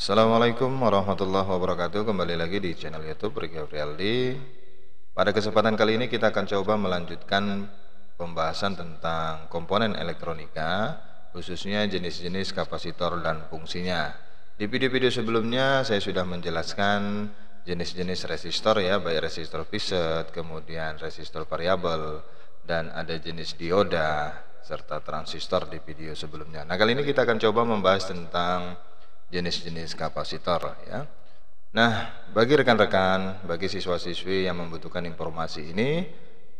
Assalamualaikum warahmatullahi wabarakatuh. Kembali lagi di channel YouTube Ricky Afrialdi. Pada kesempatan kali ini kita akan coba melanjutkan pembahasan tentang komponen elektronika, khususnya jenis-jenis kapasitor dan fungsinya. Di video-video sebelumnya saya sudah menjelaskan jenis-jenis resistor ya, baik resistor Fiset, kemudian resistor variabel, dan ada jenis dioda serta transistor di video sebelumnya. Nah, kali ini kita akan coba membahas tentang jenis-jenis kapasitor ya. Nah, bagi rekan-rekan, bagi siswa-siswi yang membutuhkan informasi ini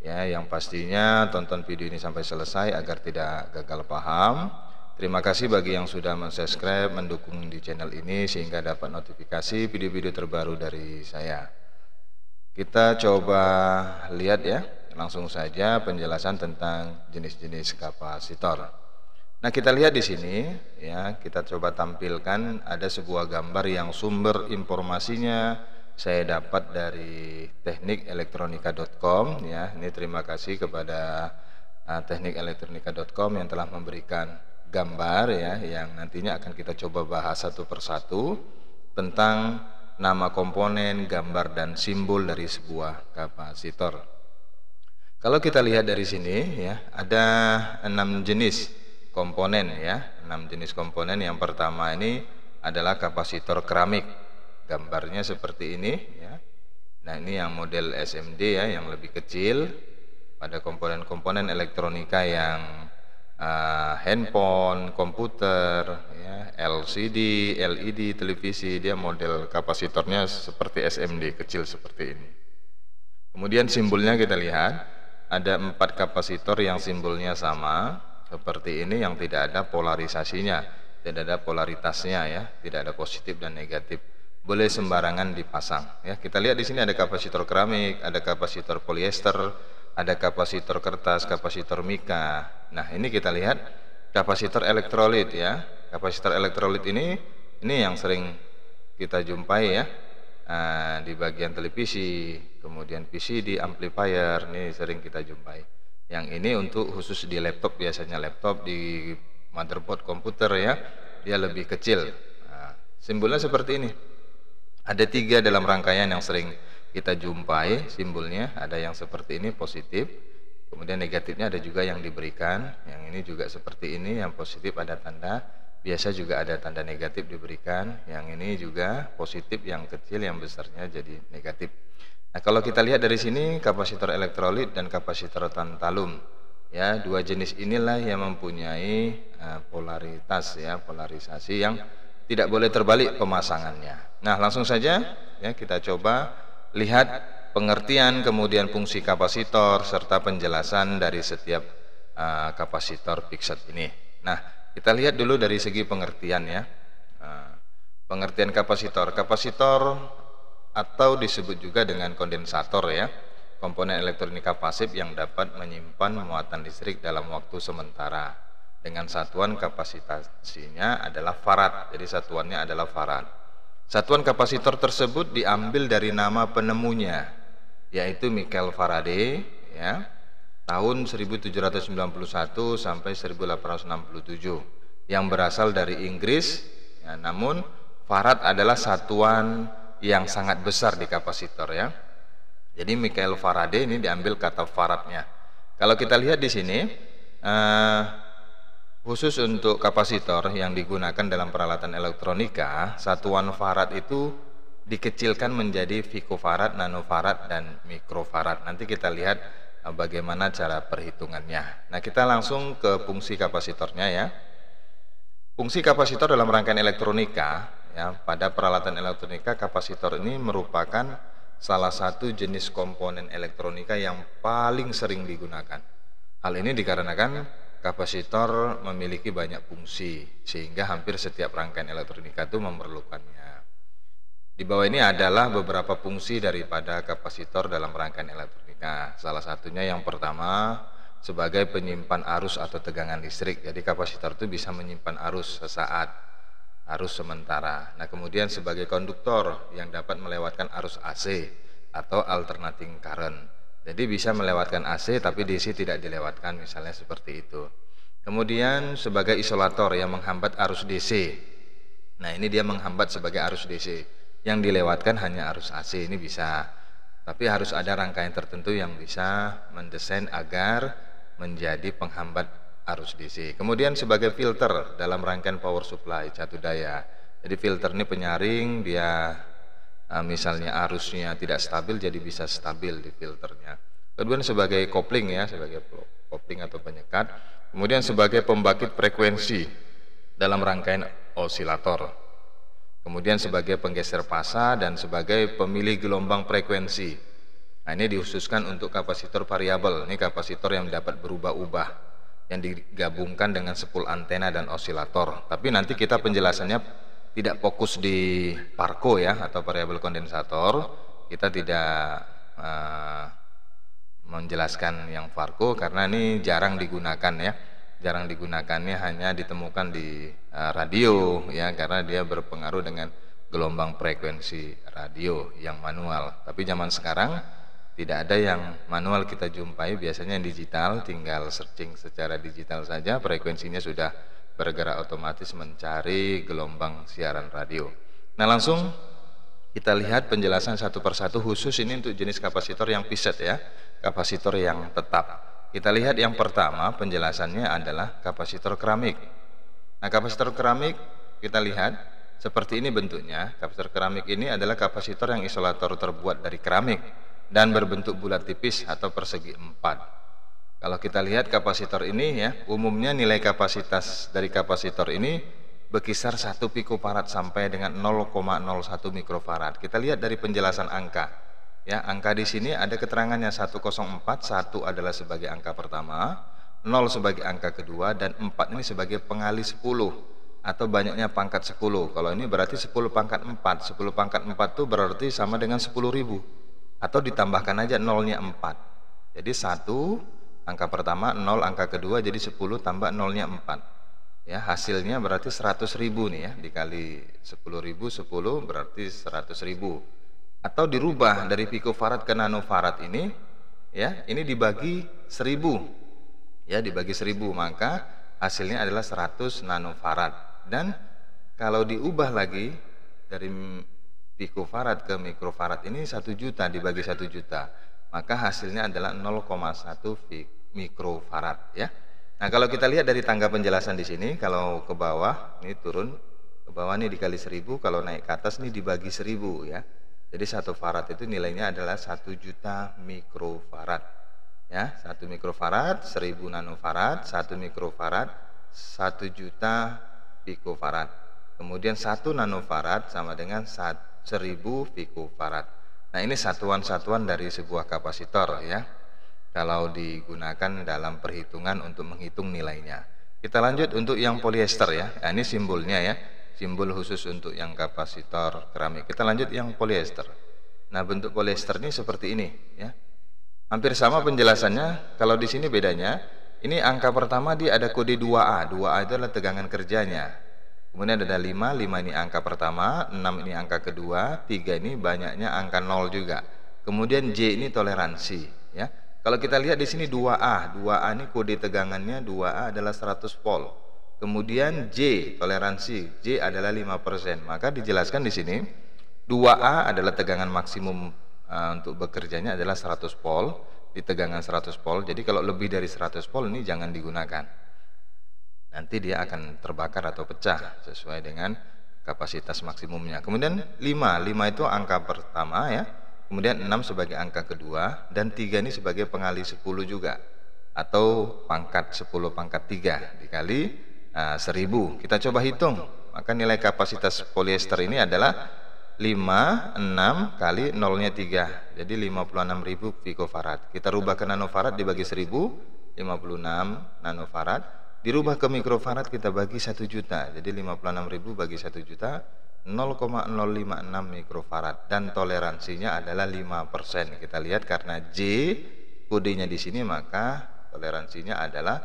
ya, yang pastinya tonton video ini sampai selesai agar tidak gagal paham. Terima kasih bagi yang sudah subscribe, mendukung di channel ini sehingga dapat notifikasi video-video terbaru dari saya. Kita coba lihat ya, langsung saja penjelasan tentang jenis-jenis kapasitor. Nah, kita lihat di sini ya, kita coba tampilkan ada sebuah gambar yang sumber informasinya saya dapat dari teknikelektronika.com ya. Ini terima kasih kepada teknikelektronika.com yang telah memberikan gambar ya, yang nantinya akan kita coba bahas satu persatu tentang nama komponen, gambar dan simbol dari sebuah kapasitor. Kalau kita lihat dari sini ya, ada 6 jenis komponen ya, 6 jenis komponen. Yang pertama ini adalah kapasitor keramik, gambarnya seperti ini ya. Nah, ini yang model SMD ya, yang lebih kecil. Pada komponen-komponen elektronika yang handphone, komputer ya, LCD, LED, televisi, dia model kapasitornya seperti SMD, kecil seperti ini. Kemudian simbolnya kita lihat ada 4 kapasitor yang simbolnya sama seperti ini, yang tidak ada polarisasinya, tidak ada polaritasnya ya, tidak ada positif dan negatif, boleh sembarangan dipasang ya. Kita lihat di sini ada kapasitor keramik, ada kapasitor polyester, ada kapasitor kertas, kapasitor mika. Nah, ini kita lihat kapasitor elektrolit ya. Kapasitor elektrolit ini yang sering kita jumpai ya, di bagian televisi, kemudian PCD, amplifier, ini sering kita jumpai. Yang ini untuk khusus di laptop, biasanya laptop, di motherboard komputer ya, dia lebih kecil. Nah, simbolnya seperti ini. Ada 3 dalam rangkaian yang sering kita jumpai simbolnya. Ada yang seperti ini positif, kemudian negatifnya ada juga yang diberikan. Yang ini juga seperti ini, yang positif ada tanda, biasa juga ada tanda negatif diberikan. Yang ini juga positif, yang kecil, yang besarnya jadi negatif. Nah, kalau kita lihat dari sini kapasitor elektrolit dan kapasitor tantalum ya, 2 jenis inilah yang mempunyai polaritas ya, polarisasi yang tidak boleh terbalik pemasangannya. Nah, langsung saja ya, kita coba lihat pengertian, kemudian fungsi kapasitor serta penjelasan dari setiap kapasitor Fiset ini. Nah, kita lihat dulu dari segi pengertian ya. Pengertian kapasitor atau disebut juga dengan kondensator ya, komponen elektronika pasif yang dapat menyimpan muatan listrik dalam waktu sementara dengan satuan kapasitasnya adalah farad. Jadi satuannya adalah farad. Satuan kapasitor tersebut diambil dari nama penemunya, yaitu Michael Faraday ya, tahun 1791 sampai 1867, yang berasal dari Inggris ya. Namun farad adalah satuan yang sangat besar di kapasitor ya. Jadi Michael Faraday ini diambil kata faradnya. Kalau kita lihat di sini, khusus untuk kapasitor yang digunakan dalam peralatan elektronika, satuan farad itu dikecilkan menjadi picofarad, nanofarad, dan mikrofarad. Nanti kita lihat bagaimana cara perhitungannya. Nah, kita langsung ke fungsi kapasitornya ya. Fungsi kapasitor dalam rangkaian elektronika ya, pada peralatan elektronika, kapasitor ini merupakan salah satu jenis komponen elektronika yang paling sering digunakan. Hal ini dikarenakan kapasitor memiliki banyak fungsi sehingga hampir setiap rangkaian elektronika itu memerlukannya. Di bawah ini adalah beberapa fungsi daripada kapasitor dalam rangkaian elektronika. Salah satunya yang pertama sebagai penyimpan arus atau tegangan listrik. Jadi kapasitor itu bisa menyimpan arus sesaat, arus sementara. Nah, kemudian sebagai konduktor yang dapat melewatkan arus AC atau alternating current. Jadi bisa melewatkan AC tapi DC tidak dilewatkan, misalnya seperti itu. Kemudian sebagai isolator yang menghambat arus DC. Nah, ini dia menghambat sebagai arus DC. Yang dilewatkan hanya arus AC, ini bisa. Tapi harus ada rangkaian tertentu yang bisa mendesain agar menjadi penghambat arus DC. Kemudian sebagai filter dalam rangkaian power supply catu daya. Jadi filter ini penyaring, dia misalnya arusnya tidak stabil jadi bisa stabil di filternya. Kemudian sebagai kopling ya, sebagai kopling atau penyekat. Kemudian sebagai pembangkit frekuensi dalam rangkaian osilator. Kemudian sebagai penggeser fasa dan sebagai pemilih gelombang frekuensi. Nah, ini dikhususkan untuk kapasitor variabel. Ini kapasitor yang dapat berubah-ubah, yang digabungkan dengan spool antena dan osilator. Tapi nanti kita penjelasannya tidak fokus di parko ya, atau variabel kondensator. Kita tidak menjelaskan yang parko karena ini jarang digunakan ya. Jarang digunakannya, hanya ditemukan di radio ya, karena dia berpengaruh dengan gelombang frekuensi radio yang manual. Tapi zaman sekarang tidak ada yang manual kita jumpai, biasanya yang digital, tinggal searching secara digital saja, frekuensinya sudah bergerak otomatis mencari gelombang siaran radio. Nah, langsung kita lihat penjelasan satu persatu, khusus ini untuk jenis kapasitor yang piset ya, kapasitor yang tetap. Kita lihat yang pertama, penjelasannya adalah kapasitor keramik. Nah, kapasitor keramik kita lihat seperti ini bentuknya. Kapasitor keramik ini adalah kapasitor yang isolator terbuat dari keramik dan berbentuk bulat tipis atau persegi 4. Kalau kita lihat kapasitor ini ya, umumnya nilai kapasitas dari kapasitor ini berkisar 1 pikofarad sampai dengan 0,01 mikrofarad. Kita lihat dari penjelasan angka. Ya, angka di sini ada keterangannya 104, 1 adalah sebagai angka pertama, 0 sebagai angka kedua, dan 4 ini sebagai pengali 10 atau banyaknya pangkat 10. Kalau ini berarti 10 pangkat 4. 10 pangkat 4 itu berarti sama dengan 10.000. Atau ditambahkan aja nolnya 4. Jadi 1 angka pertama, 0 angka kedua, jadi 10 tambah nolnya 4. Ya, hasilnya berarti 100.000 nih ya, dikali 10.000, 10 berarti 100.000. Atau dirubah dari pikofarad ke nanofarad ini ya, ini dibagi 1000 ya, dibagi 1000, maka hasilnya adalah 100 nanofarad. Dan kalau diubah lagi dari pikofarad ke mikrofarad ini 1 juta dibagi 1 juta, maka hasilnya adalah 0,1 mikrofarad ya. Nah, kalau kita lihat dari tangga penjelasan di sini, kalau ke bawah ini turun ke bawah ini dikali 1000, kalau naik ke atas ini dibagi 1000 ya. Jadi 1 farad itu nilainya adalah 1 juta mikrofarad. Ya, 1 mikrofarad 1000 nanofarad, 1 mikrofarad 1 juta pikofarad. Kemudian 1 nanofarad sama dengan 1000 pikofarad. Nah, ini satuan-satuan dari sebuah kapasitor ya, kalau digunakan dalam perhitungan untuk menghitung nilainya. Kita lanjut untuk yang polyester ya. Nah, ini simbolnya ya, simbol khusus untuk yang kapasitor keramik. Kita lanjut yang polyester. Nah, bentuk polyester ini seperti ini ya. Hampir sama penjelasannya, kalau di sini bedanya, ini angka pertama dia ada kode 2A. 2A itu adalah tegangan kerjanya. Kemudian ada 5, 5 ini angka pertama, 6 ini angka kedua, 3 ini banyaknya angka 0 juga. Kemudian J ini toleransi ya. Kalau kita lihat di sini 2A. 2A ini kode tegangannya, 2A adalah 100 volt. Kemudian J, toleransi J adalah 5%. Maka dijelaskan di sini 2A adalah tegangan maksimum untuk bekerjanya adalah 100 volt, di tegangan 100 volt. Jadi kalau lebih dari 100 volt ini jangan digunakan. Nanti dia akan terbakar atau pecah sesuai dengan kapasitas maksimumnya. Kemudian 5 itu angka pertama ya. Kemudian 6 sebagai angka kedua, dan 3 ini sebagai pengali 10 juga, atau pangkat 10 pangkat 3 dikali 1000. Kita coba hitung, maka nilai kapasitas polyester ini adalah 5, 6 kali 0-nya 3, jadi 56.000 pikofarad. Kita rubah ke nanofarad dibagi 1000, 56 nanofarad. Dirubah ke mikrofarad kita bagi 1 juta, jadi 56.000 bagi 1 juta, 0,056 mikrofarad. Dan toleransinya adalah 5%. Kita lihat karena J kodenya di sini, maka toleransinya adalah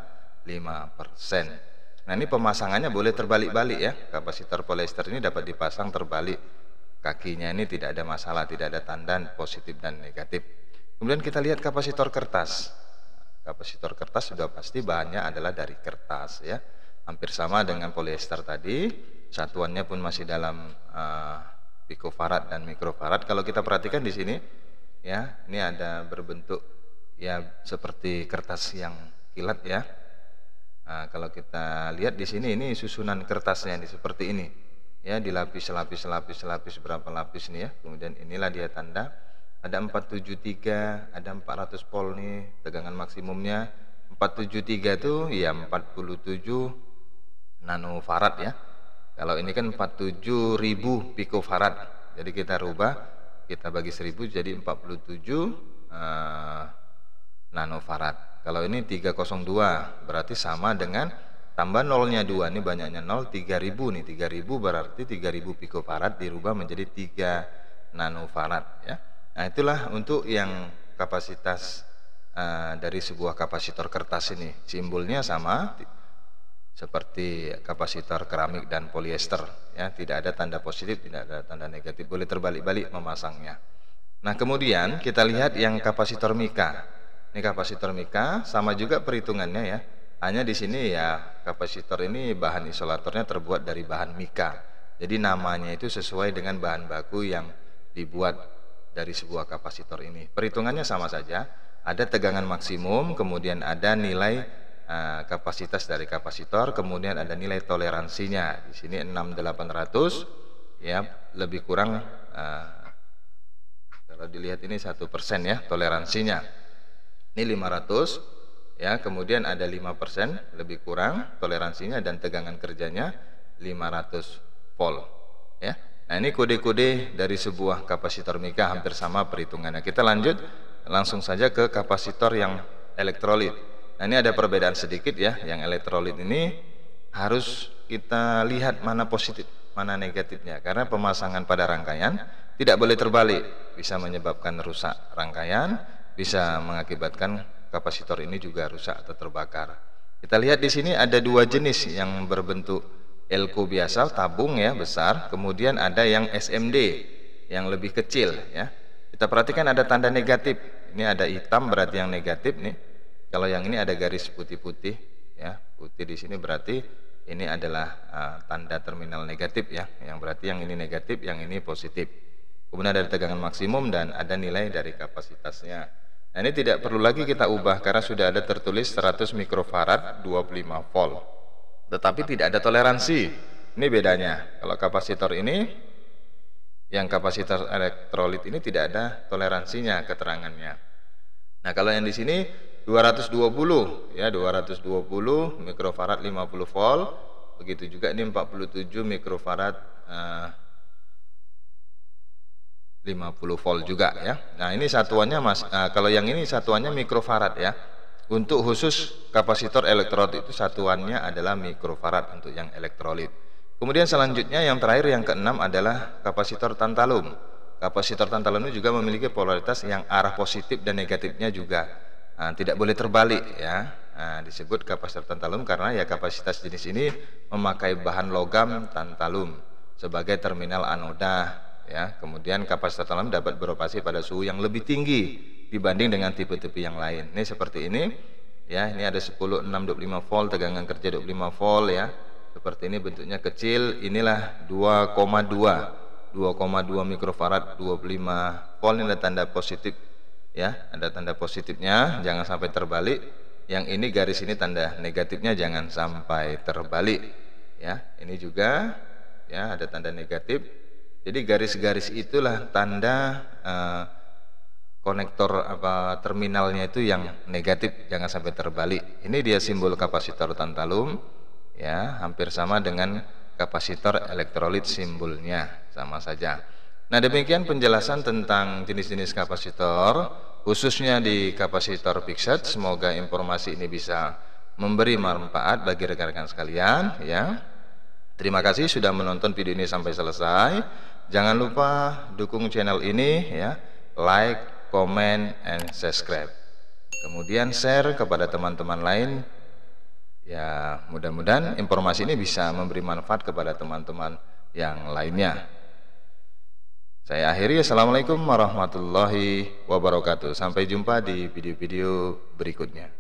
5%. Nah, ini pemasangannya boleh terbalik-balik ya. Kapasitor polyester ini dapat dipasang terbalik. Kakinya ini tidak ada masalah, tidak ada tanda positif dan negatif. Kemudian kita lihat kapasitor kertas. Kapasitor kertas sudah pasti bahannya adalah dari kertas ya. Hampir sama dengan polyester tadi. satuannya pun masih dalam picofarad dan mikrofarad. Kalau kita perhatikan di sini ya, ini ada berbentuk ya seperti kertas yang kilat ya. Nah, kalau kita lihat di sini, ini susunan kertasnya ini seperti ini ya, dilapis lapis berapa lapis nih ya. Kemudian inilah dia tanda, ada 473, ada 400 volt nih tegangan maksimumnya. 473 itu ya 47 nanofarad ya. Kalau ini kan 47.000 picofarad. Jadi kita rubah, kita bagi 1000 jadi 47 nanofarad. Kalau ini 302 berarti sama dengan tambah nolnya 2, ini banyaknya 0, 3000 nih, 3000 berarti 3000 picofarad dirubah menjadi 3 nanofarad ya. Nah, itulah untuk yang kapasitas dari sebuah kapasitor kertas ini. Simbolnya sama seperti kapasitor keramik dan polyester ya, tidak ada tanda positif, tidak ada tanda negatif, boleh terbalik-balik memasangnya. Nah, kemudian kita lihat yang kapasitor mika. Ini kapasitor mika sama juga perhitungannya ya. Hanya di sini ya kapasitor ini bahan isolatornya terbuat dari bahan mika. Jadi namanya itu sesuai dengan bahan baku yang dibuat dari sebuah kapasitor ini. Perhitungannya sama saja. Ada tegangan maksimum, kemudian ada nilai kapasitas dari kapasitor, kemudian ada nilai toleransinya. Di sini 6800 ya, lebih kurang kalau dilihat ini 1% ya toleransinya. Ini 500 ya, kemudian ada 5% lebih kurang toleransinya dan tegangan kerjanya 500 volt ya. Nah, ini kode-kode dari sebuah kapasitor mika hampir sama perhitungannya. Kita lanjut langsung saja ke kapasitor yang elektrolit. Nah, ini ada perbedaan sedikit ya. Yang elektrolit ini harus kita lihat mana positif, mana negatifnya, karena pemasangan pada rangkaian tidak boleh terbalik, bisa menyebabkan rusak rangkaian, bisa mengakibatkan kapasitor ini juga rusak atau terbakar. Kita lihat di sini ada dua jenis yang berbentuk elko biasa, tabung ya, besar, kemudian ada yang SMD yang lebih kecil ya. Kita perhatikan ada tanda negatif. Ini ada hitam berarti yang negatif nih. Kalau yang ini ada garis putih-putih ya, putih di sini berarti ini adalah tanda terminal negatif ya, yang berarti yang ini negatif, yang ini positif. Kemudian ada tegangan maksimum dan ada nilai dari kapasitasnya. Nah, ini tidak perlu lagi kita ubah karena sudah ada tertulis 100 mikrofarad 25 volt. Tetapi tidak ada toleransi. Ini bedanya. Kalau kapasitor ini, yang kapasitor elektrolit ini tidak ada toleransinya keterangannya. Nah, kalau yang di sini 220 ya, 220 mikrofarad 50 volt. Begitu juga ini 47 mikrofarad 50 volt juga ya. Nah, ini satuannya kalau yang ini satuannya mikrofarad ya. Untuk khusus kapasitor elektrolit itu satuannya adalah mikrofarad untuk yang elektrolit. Kemudian selanjutnya yang terakhir, yang keenam adalah kapasitor tantalum. Kapasitor tantalum ini juga memiliki polaritas yang arah positif dan negatifnya juga tidak boleh terbalik ya. Disebut kapasitor tantalum karena ya kapasitas jenis ini memakai bahan logam tantalum sebagai terminal anoda ya. Kemudian kapasitor tantalum dapat beroperasi pada suhu yang lebih tinggi dibanding dengan tipe-tipe yang lain. Ini seperti ini ya, ini ada 10, 6, 25 volt, tegangan kerja 25 volt ya. Seperti ini bentuknya kecil, inilah 2,2 mikrofarad 25 volt. Ini ada tanda positif ya, ada tanda positifnya, jangan sampai terbalik. Yang ini garis ini tanda negatifnya, jangan sampai terbalik ya. Ini juga ya ada tanda negatif. Jadi garis-garis itulah tanda konektor terminalnya itu yang negatif, jangan sampai terbalik. Ini dia simbol kapasitor tantalum ya, hampir sama dengan kapasitor elektrolit, simbolnya sama saja. Nah, demikian penjelasan tentang jenis-jenis kapasitor khususnya di kapasitor PIXAD. Semoga informasi ini bisa memberi manfaat bagi rekan-rekan sekalian ya. Terima kasih sudah menonton video ini sampai selesai. Jangan lupa dukung channel ini ya, like, comment, and subscribe. Kemudian share kepada teman-teman lain. Ya, mudah-mudahan informasi ini bisa memberi manfaat kepada teman-teman yang lainnya. Saya akhiri. Assalamualaikum warahmatullahi wabarakatuh. Sampai jumpa di video-video berikutnya.